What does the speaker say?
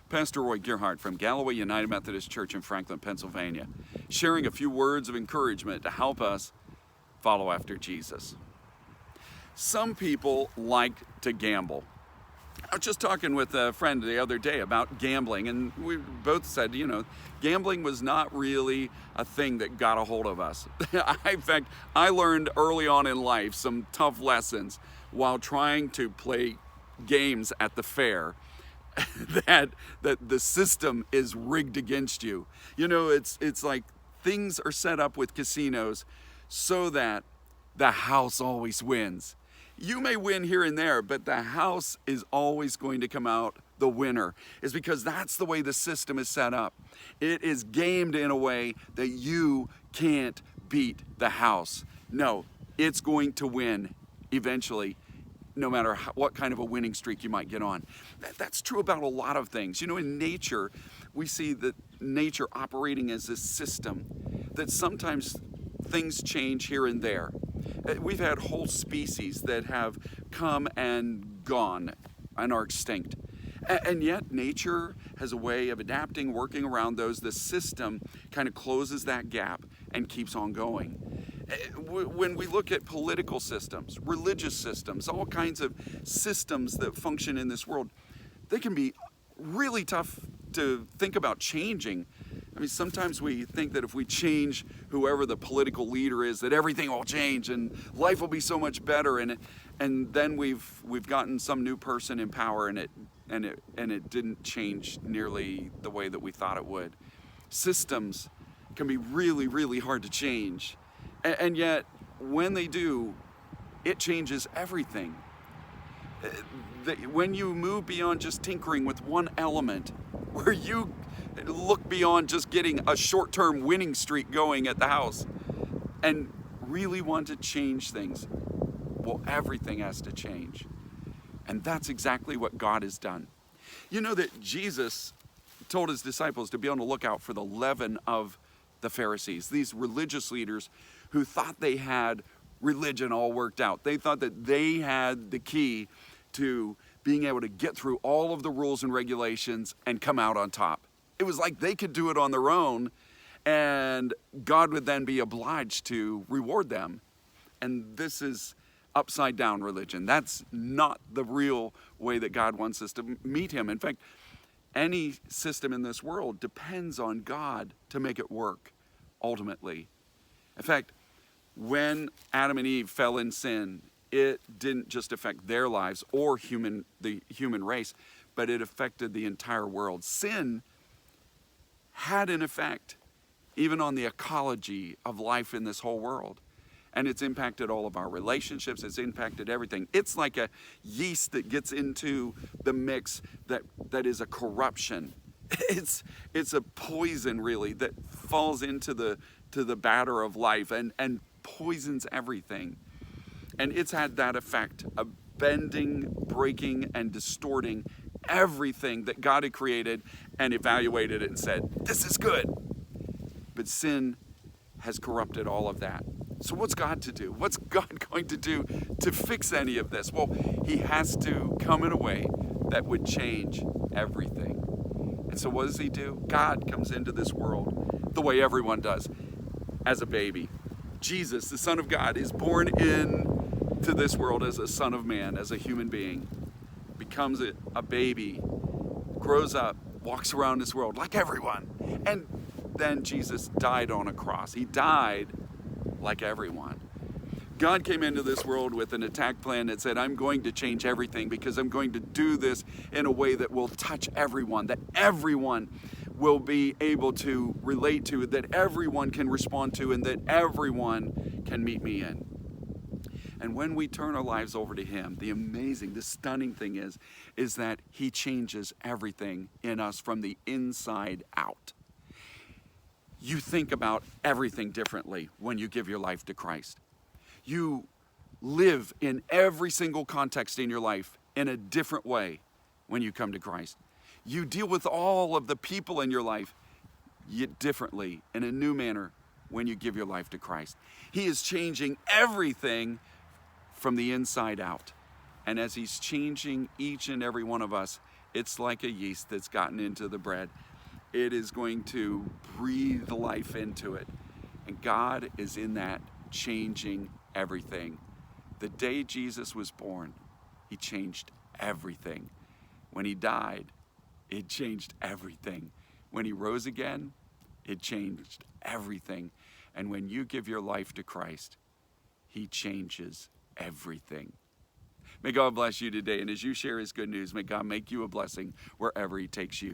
Pastor Roy Gerhardt from Galloway United Methodist Church in Franklin, Pennsylvania, sharing a few words of encouragement to help us follow after Jesus. Some people like to gamble. I was just talking with a friend the other day about gambling, and we both said, gambling was not really a thing that got a hold of us. In fact, I learned early on in life some tough lessons while trying to play games at the fair that the system is rigged against you. It's like things are set up with casinos so that the house always wins. You may win here and there, but the house is always going to come out the winner. Is because that's the way the system is set up. It is gamed in a way that you can't beat the house. No, it's going to win eventually, no matter what kind of a winning streak you might get on. That's true about a lot of things. In nature, we see that nature operating as a system, that sometimes things change here and there. We've had whole species that have come and gone and are extinct. And yet nature has a way of adapting, working around those. The system kind of closes that gap and keeps on going. When we look at political systems, religious systems, all kinds of systems that function in this world, they can be really tough to think about changing. Sometimes we think that if we change whoever the political leader is, that everything will change and life will be so much better. And then we've gotten some new person in power, and it didn't change nearly the way that we thought it would. Systems can be really, really hard to change, and yet when they do, it changes everything. When you move beyond just tinkering with one element, where you look beyond just getting a short-term winning streak going at the house and really want to change things, well, everything has to change. And that's exactly what God has done. You know that Jesus told his disciples to be on the lookout for the leaven of the Pharisees, these religious leaders who thought they had religion all worked out. They thought that they had the key to being able to get through all of the rules and regulations and come out on top. It was like they could do it on their own, and God would then be obliged to reward them. And this is upside down religion. That's not the real way that God wants us to meet him. In fact, any system in this world depends on God to make it work, ultimately. In fact, when Adam and Eve fell in sin, it didn't just affect their lives or the human race, but it affected the entire world. Sin had an effect even on the ecology of life in this whole world. And it's impacted all of our relationships. It's impacted everything. It's like a yeast that gets into the mix that is a corruption. It's a poison, really, that falls into the batter of life and poisons everything. And it's had that effect of bending, breaking, and distorting everything that God had created and evaluated it and said, this is good. But sin has corrupted all of that. So what's God to do? What's God going to do to fix any of this? Well, he has to come in a way that would change everything. And so what does he do? God comes into this world the way everyone does, as a baby. Jesus, the Son of God, is born into this world as a son of man, as a human being, becomes a baby, grows up, walks around this world like everyone. And then Jesus died on a cross. He died like everyone. God came into this world with an attack plan that said, I'm going to change everything because I'm going to do this in a way that will touch everyone, that everyone will be able to relate to, that everyone can respond to, and that everyone can meet me in. And when we turn our lives over to him, the amazing, the stunning thing is that he changes everything in us from the inside out. You think about everything differently when you give your life to Christ. You live in every single context in your life in a different way when you come to Christ. You deal with all of the people in your life yet differently, in a new manner, when you give your life to Christ. He is changing everything from the inside out. And as he's changing each and every one of us, It's like a yeast that's gotten into the bread. It is going to breathe life into it. And God is in that, changing everything. The day Jesus was born, he changed everything. When he died, it changed everything. When he rose again, it changed everything. And when you give your life to Christ, he changes everything. May God bless you today. And as you share his good news, may God make you a blessing wherever he takes you.